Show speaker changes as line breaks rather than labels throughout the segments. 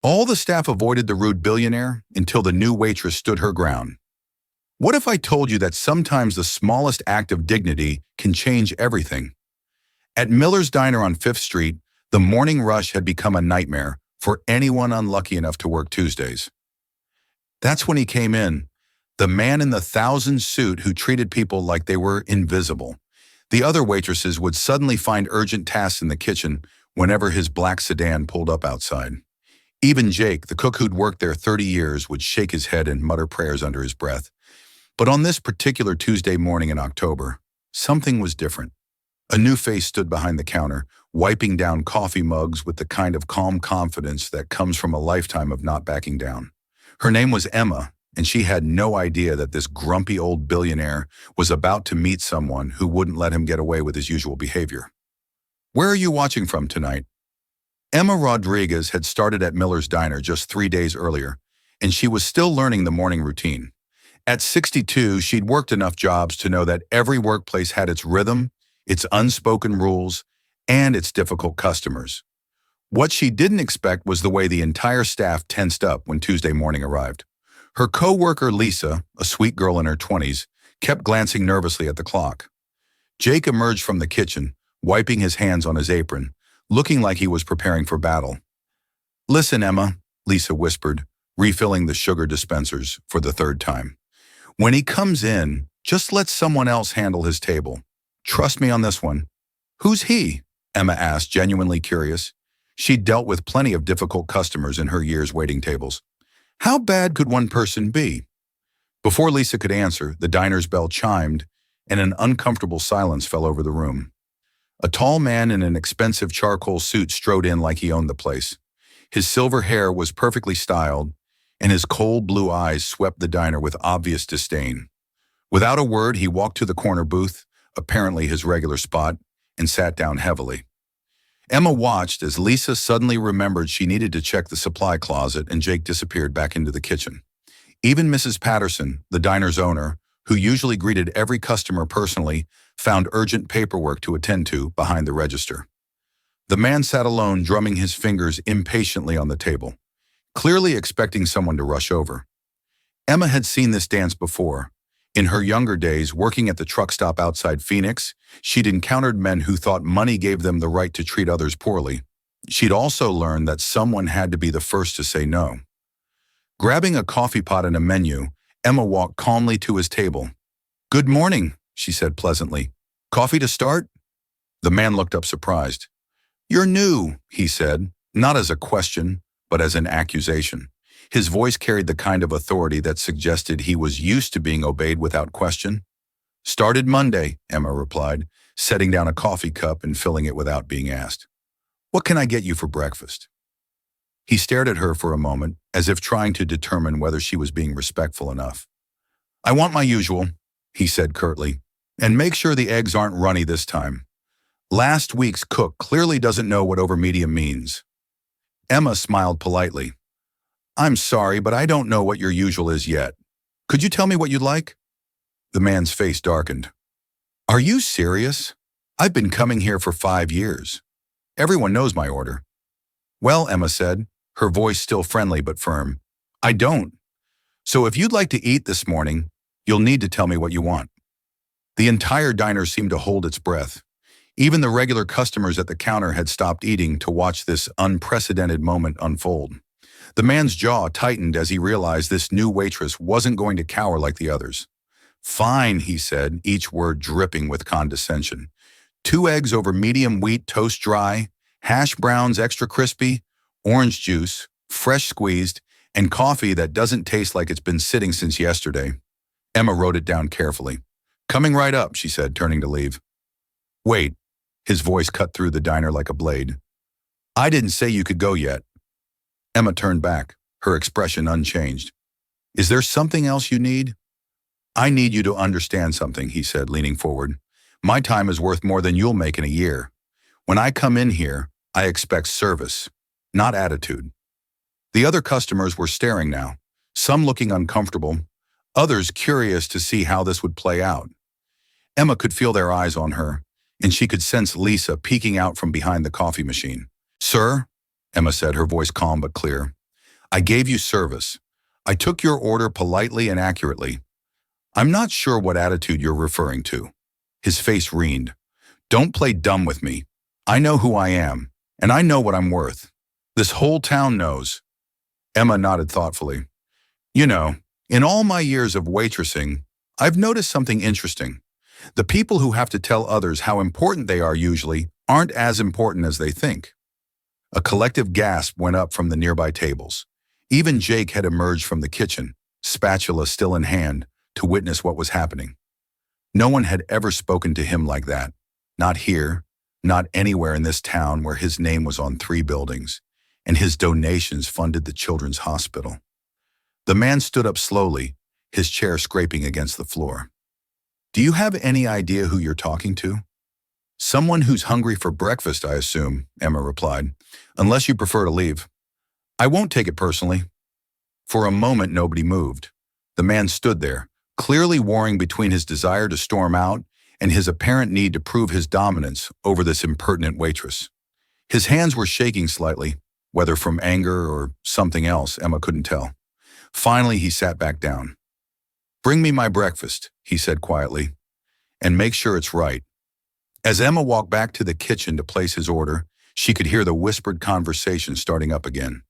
All the staff avoided the rude billionaire until the new waitress stood her ground. What if I told you that sometimes the smallest act of dignity can change everything? At Miller's Diner on 5th Street, the morning rush had become a nightmare for anyone unlucky enough to work Tuesdays. That's when he came in, the man in the thousand suit who treated people like they were invisible. The other waitresses would suddenly find urgent tasks in the kitchen whenever his black sedan pulled up outside. Even Jake, the cook who'd worked there 30 years, would shake his head and mutter prayers under his breath. But on this particular Tuesday morning in October, something was different. A new face stood behind the counter, wiping down coffee mugs with the kind of calm confidence that comes from a lifetime of not backing down. Her name was Emma, and she had no idea that this grumpy old billionaire was about to meet someone who wouldn't let him get away with his usual behavior. "Where are you watching from tonight?" Emma Rodriguez had started at Miller's Diner just 3 days earlier, and she was still learning the morning routine. At 62, she'd worked enough jobs to know that every workplace had its rhythm, its unspoken rules, and its difficult customers. What she didn't expect was the way the entire staff tensed up when Tuesday morning arrived. Her co-worker Lisa, a sweet girl in her 20s, kept glancing nervously at the clock. Jake emerged from the kitchen, wiping his hands on his apron, looking like he was preparing for battle. "Listen, Emma," Lisa whispered, refilling the sugar dispensers for the 3rd time. "When he comes in, just let someone else handle his table. Trust me on this one." "Who's he?" Emma asked, genuinely curious. She'd dealt with plenty of difficult customers in her years waiting tables. How bad could one person be? Before Lisa could answer, the diner's bell chimed, and an uncomfortable silence fell over the room. A tall man in an expensive charcoal suit strode in like he owned the place. His silver hair was perfectly styled, and his cold blue eyes swept the diner with obvious disdain. Without a word, he walked to the corner booth, apparently his regular spot, and sat down heavily. Emma watched as Lisa suddenly remembered she needed to check the supply closet, and Jake disappeared back into the kitchen. Even Mrs. Patterson, the diner's owner, who usually greeted every customer personally, found urgent paperwork to attend to behind the register. The man sat alone, drumming his fingers impatiently on the table, clearly expecting someone to rush over. Emma had seen this dance before. In her younger days, working at the truck stop outside Phoenix, she'd encountered men who thought money gave them the right to treat others poorly. She'd also learned that someone had to be the first to say no. Grabbing a coffee pot and a menu, Emma walked calmly to his table. "Good morning," she said pleasantly. "Coffee to start?" The man looked up surprised. "You're new," he said, not as a question, but as an accusation. His voice carried the kind of authority that suggested he was used to being obeyed without question. "Started Monday," Emma replied, setting down a coffee cup and filling it without being asked. "What can I get you for breakfast?" He stared at her for a moment, as if trying to determine whether she was being respectful enough. "I want my usual," he said curtly, "and make sure the eggs aren't runny this time. Last week's cook clearly doesn't know what over medium means." Emma smiled politely. "I'm sorry, but I don't know what your usual is yet. Could you tell me what you'd like?" The man's face darkened. "Are you serious? I've been coming here for 5 years. Everyone knows my order." "Well," Emma said, her voice still friendly but firm, "I don't. So if you'd like to eat this morning, you'll need to tell me what you want." The entire diner seemed to hold its breath. Even the regular customers at the counter had stopped eating to watch this unprecedented moment unfold. The man's jaw tightened as he realized this new waitress wasn't going to cower like the others. "Fine," he said, each word dripping with condescension. 2 eggs over medium wheat toast dry, hash browns extra crispy, orange juice, fresh squeezed, and coffee that doesn't taste like it's been sitting since yesterday." Emma wrote it down carefully. "Coming right up," she said, turning to leave. "Wait," his voice cut through the diner like a blade. "I didn't say you could go yet." Emma turned back, her expression unchanged. "Is there something else you need?" "I need you to understand something," he said, leaning forward. "My time is worth more than you'll make in a year. When I come in here, I expect service, not attitude." The other customers were staring now, some looking uncomfortable, others curious to see how this would play out. Emma could feel their eyes on her, and she could sense Lisa peeking out from behind the coffee machine. "Sir," Emma said, her voice calm but clear, I gave you service. I took your order politely and accurately. I'm not sure what attitude you're referring to. His face reened. Don't play dumb with me. I know who I am, and I know what I'm worth. This whole town knows. Emma nodded thoughtfully. You know, in all my years of waitressing, I've noticed something interesting. The people who have to tell others how important they are usually aren't as important as they think. A collective gasp went up from the nearby tables. Even Jake had emerged from the kitchen, spatula still in hand, to witness what was happening. No one had ever spoken to him like that. Not here, not anywhere in this town where his name was on 3 buildings, and his donations funded the children's hospital. The man stood up slowly, his chair scraping against the floor. Do you have any idea who you're talking to? Someone who's hungry for breakfast, I assume, Emma replied, unless you prefer to leave. I won't take it personally. For a moment, nobody moved. The man stood there, clearly warring between his desire to storm out and his apparent need to prove his dominance over this impertinent waitress. His hands were shaking slightly, whether from anger or something else, Emma couldn't tell. Finally, he sat back down. Bring me my breakfast, he said quietly, and make sure it's right. As Emma walked back to the kitchen to place his order, she could hear the whispered conversation starting up again.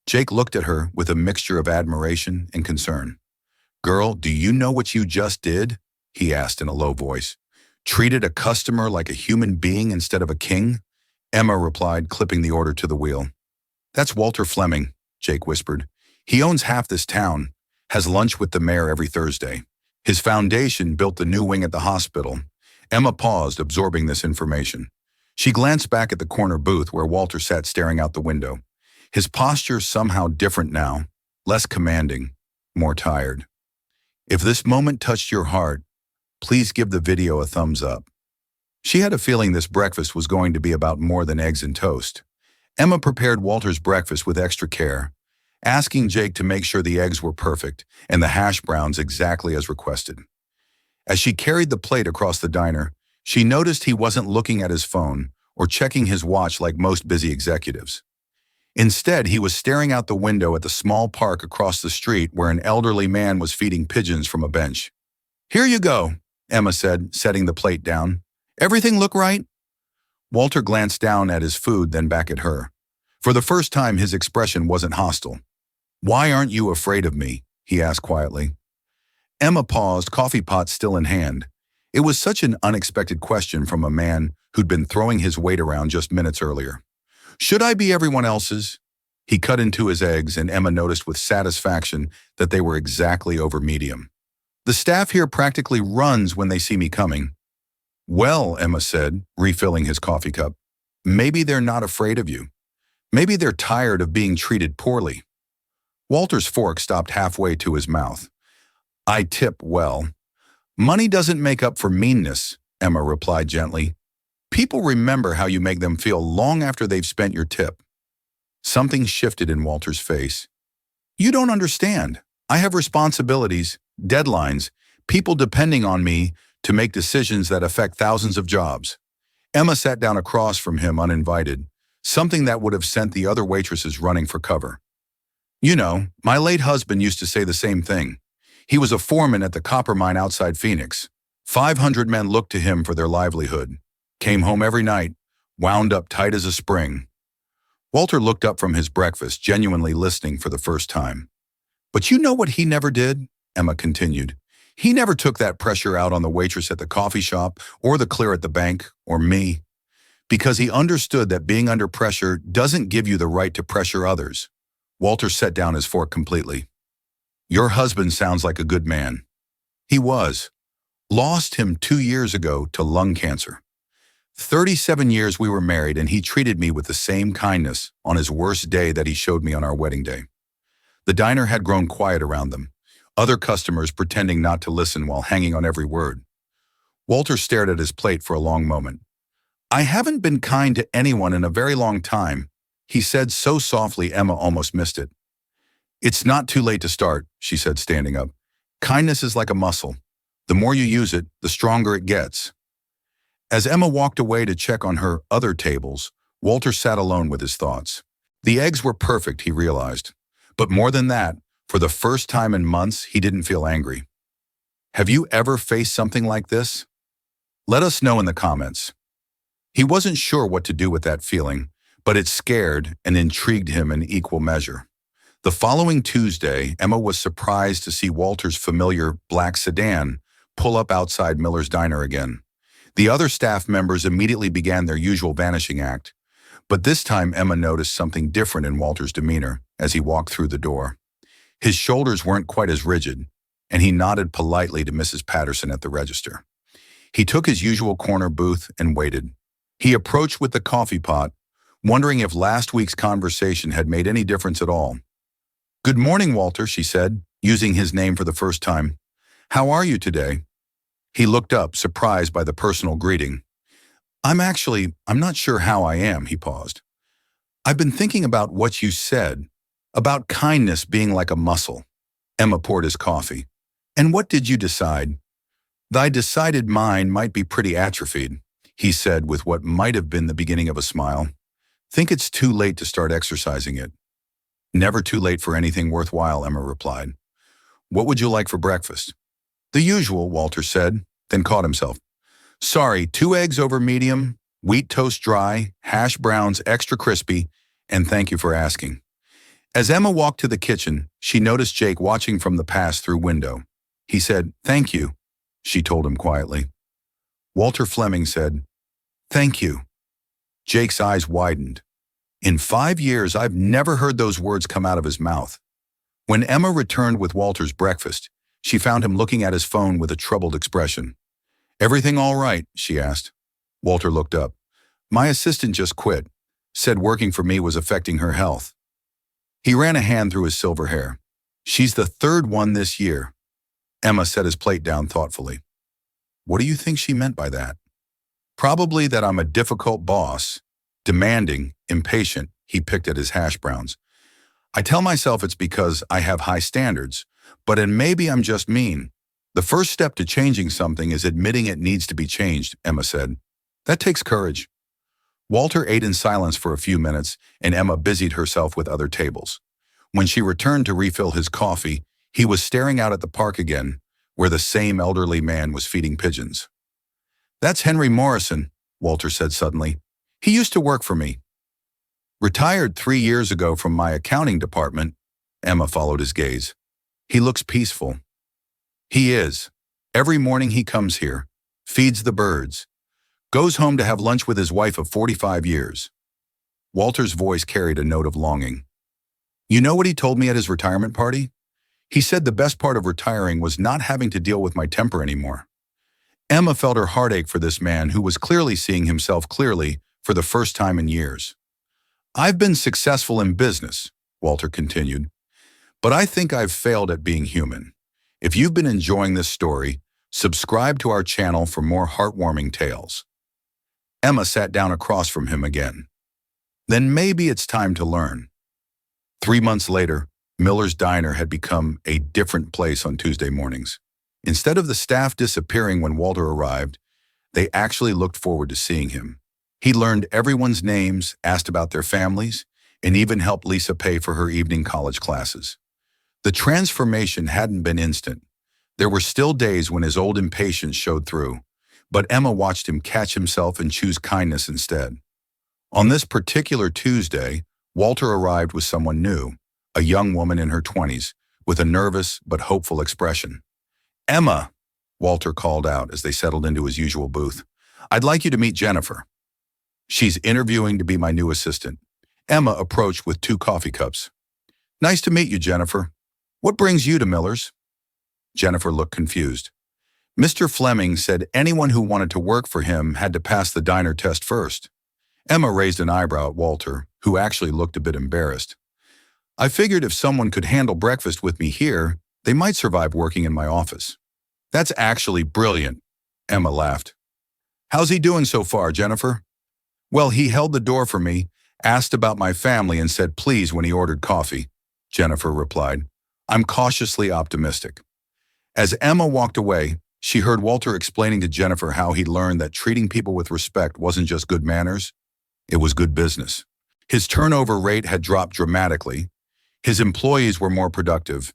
Jake looked at her with a mixture of admiration and concern. Girl, do you know what you just did? He asked in a low voice. Treated a customer like a human being instead of a king? Emma replied, clipping the order to the wheel. That's Walter Fleming, Jake whispered. He owns half this town, has lunch with the mayor every Thursday. His foundation built the new wing at the hospital. Emma paused, absorbing this information. She glanced back at the corner booth where Walter sat staring out the window. His posture somehow different now, less commanding, more tired. If this moment touched your heart, please give the video a thumbs up. She had a feeling this breakfast was going to be about more than eggs and toast. Emma prepared Walter's breakfast with extra care, asking Jake to make sure the eggs were perfect and the hash browns exactly as requested. As she carried the plate across the diner, she noticed he wasn't looking at his phone or checking his watch like most busy executives. Instead, he was staring out the window at the small park across the street where an elderly man was feeding pigeons from a bench. Here you go, Emma said, setting the plate down. Everything look right? Walter glanced down at his food, then back at her. For the first time, his expression wasn't hostile. Why aren't you afraid of me? He asked quietly. Emma paused, coffee pot still in hand. It was such an unexpected question from a man who'd been throwing his weight around just minutes earlier. Should I be everyone else's? He cut into his eggs, and Emma noticed with satisfaction that they were exactly over medium. The staff here practically runs when they see me coming. Well, Emma said, refilling his coffee cup, maybe they're not afraid of you. Maybe they're tired of being treated poorly. Walter's fork stopped halfway to his mouth. I tip well. Money doesn't make up for meanness, Emma replied gently. People remember how you make them feel long after they've spent your tip. Something shifted in Walter's face. You don't understand. I have responsibilities, deadlines, people depending on me to make decisions that affect thousands of jobs. Emma sat down across from him uninvited, something that would have sent the other waitresses running for cover. You know, my late husband used to say the same thing. He was a foreman at the copper mine outside Phoenix. 500 men looked to him for their livelihood. Came home every night, wound up tight as a spring. Walter looked up from his breakfast, genuinely listening for the first time. But you know what he never did? Emma continued. He never took that pressure out on the waitress at the coffee shop or the clerk at the bank or me. Because he understood that being under pressure doesn't give you the right to pressure others. Walter set down his fork completely. Your husband sounds like a good man. He was. Lost him 2 years ago to lung cancer. 37 years we were married, and he treated me with the same kindness on his worst day that he showed me on our wedding day. The diner had grown quiet around them, other customers pretending not to listen while hanging on every word. Walter stared at his plate for a long moment. I haven't been kind to anyone in a very long time, he said so softly Emma almost missed it. It's not too late to start, she said, standing up. Kindness is like a muscle. The more you use it, the stronger it gets. As Emma walked away to check on her other tables, Walter sat alone with his thoughts. The eggs were perfect, he realized, But more than that, for the first time in months, he didn't feel angry. Have you ever faced something like this? Let us know in the comments. He wasn't sure what to do with that feeling, but it scared and intrigued him in equal measure. The following Tuesday, Emma was surprised to see Walter's familiar black sedan pull up outside Miller's Diner again. The other staff members immediately began their usual vanishing act, but this time Emma noticed something different in Walter's demeanor as he walked through the door. His shoulders weren't quite as rigid, and he nodded politely to Mrs. Patterson at the register. He took his usual corner booth and waited. He approached with the coffee pot, wondering if last week's conversation had made any difference at all. "Good morning, Walter," she said, using his name for the first time. "How are you today?" He looked up, surprised by the personal greeting. I'm not sure how I am," he paused. "I've been thinking about what you said, about kindness being like a muscle." Emma poured his coffee. "And what did you decide?" "Thy decided mind might be pretty atrophied," he said with what might have been the beginning of a smile. "Think it's too late to start exercising it." "Never too late for anything worthwhile," Emma replied. "What would you like for breakfast?" "The usual," Walter said, then caught himself. "Sorry, 2 eggs over medium, wheat toast dry, hash browns extra crispy, and thank you for asking." As Emma walked to the kitchen, she noticed Jake watching from the pass-through window. He said, "Thank you," she told him quietly. Walter Fleming said, "Thank you." Jake's eyes widened. In 5 years, I've never heard those words come out of his mouth. When Emma returned with Walter's breakfast, she found him looking at his phone with a troubled expression. "Everything all right?" she asked. Walter looked up. "My assistant just quit. Said working for me was affecting her health." He ran a hand through his silver hair. "She's the 3rd one this year." Emma set his plate down thoughtfully. "What do you think she meant by that?" "Probably that I'm a difficult boss, demanding, impatient." He picked at his hash browns. "I tell myself it's because I have high standards, and maybe I'm just mean. The first step to changing something is admitting it needs to be changed," Emma said. "That takes courage." Walter ate in silence for a few minutes, and Emma busied herself with other tables. When she returned to refill his coffee, he was staring out at the park again, where the same elderly man was feeding pigeons. "That's Henry Morrison," Walter said suddenly. "He used to work for me." "Retired 3 years ago from my accounting department." Emma followed his gaze. "He looks peaceful." "He is. Every morning he comes here, feeds the birds, goes home to have lunch with his wife of 45 years. Walter's voice carried a note of longing. "You know what he told me at his retirement party? He said the best part of retiring was not having to deal with my temper anymore." Emma felt her heartache for this man who was clearly seeing himself clearly for the first time in years. "I've been successful in business," Walter continued, "but I think I've failed at being human. If you've been enjoying this story, subscribe to our channel for more heartwarming tales." Emma sat down across from him again. "Then maybe it's time to learn." 3 months later, Miller's Diner had become a different place on Tuesday mornings. Instead of the staff disappearing when Walter arrived, they actually looked forward to seeing him. He learned everyone's names, asked about their families, and even helped Lisa pay for her evening college classes. The transformation hadn't been instant. There were still days when his old impatience showed through, but Emma watched him catch himself and choose kindness instead. On this particular Tuesday, Walter arrived with someone new, a young woman in her 20s, with a nervous but hopeful expression. "Emma," Walter called out as they settled into his usual booth, "I'd like you to meet Jennifer. She's interviewing to be my new assistant." Emma approached with 2 coffee cups. "Nice to meet you, Jennifer. What brings you to Miller's?" Jennifer looked confused. "Mr. Fleming said anyone who wanted to work for him had to pass the diner test first." Emma raised an eyebrow at Walter, who actually looked a bit embarrassed. "I figured if someone could handle breakfast with me here, they might survive working in my office." "That's actually brilliant," Emma laughed. "How's he doing so far, Jennifer?" "Well, he held the door for me, asked about my family, and said please when he ordered coffee," Jennifer replied. "I'm cautiously optimistic." As Emma walked away, she heard Walter explaining to Jennifer how he'd learned that treating people with respect wasn't just good manners, it was good business. His turnover rate had dropped dramatically. His employees were more productive,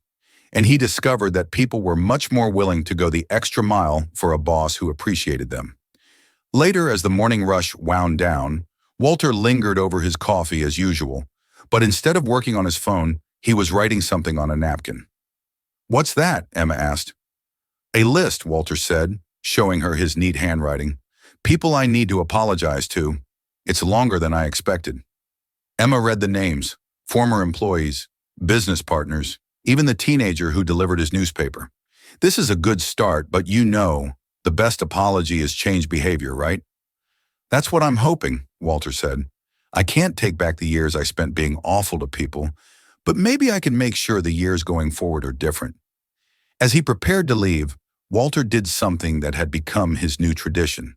and he discovered that people were much more willing to go the extra mile for a boss who appreciated them. Later, as the morning rush wound down, Walter lingered over his coffee as usual, but instead of working on his phone, he was writing something on a napkin. "What's that?" Emma asked. "A list," Walter said, showing her his neat handwriting. "People I need to apologize to. It's longer than I expected." Emma read the names: former employees, business partners, even the teenager who delivered his newspaper. "This is a good start, but the best apology is change behavior, right?" "That's what I'm hoping," Walter said. "I can't take back the years I spent being awful to people, but maybe I can make sure the years going forward are different." As he prepared to leave, Walter did something that had become his new tradition.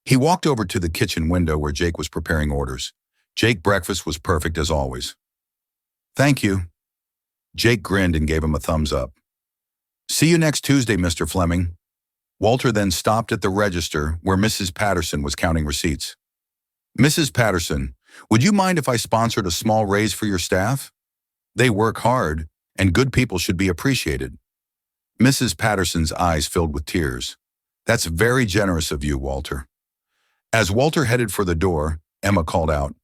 He walked over to the kitchen window where Jake was preparing orders. Jake's breakfast was perfect as always. "Thank you." Jake grinned and gave him a thumbs up. "See you next Tuesday, Mr. Fleming." Walter then stopped at the register where Mrs. Patterson was counting receipts. "Mrs. Patterson, would you mind if I sponsored a small raise for your staff? They work hard, and good people should be appreciated." Mrs. Patterson's eyes filled with tears. "That's very generous of you, Walter." As Walter headed for the door, Emma called out,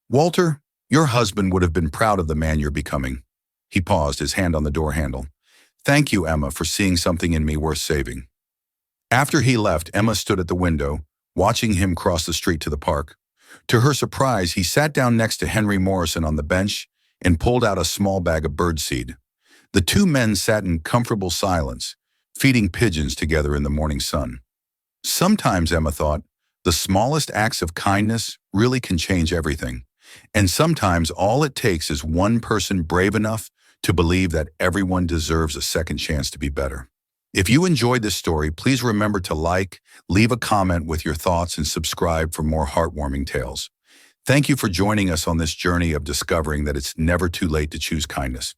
"Walter, your husband would have been proud of the man you're becoming." He paused, his hand on the door handle. "Thank you, Emma, for seeing something in me worth saving." After he left, Emma stood at the window, watching him cross the street to the park. To her surprise, he sat down next to Henry Morrison on the bench and pulled out a small bag of birdseed. The two men sat in comfortable silence, feeding pigeons together in the morning sun. Sometimes, Emma thought, the smallest acts of kindness really can change everything. And sometimes all it takes is one person brave enough to believe that everyone deserves a second chance to be better. If you enjoyed this story, please remember to like, leave a comment with your thoughts, and subscribe for more heartwarming tales. Thank you for joining us on this journey of discovering that it's never too late to choose kindness.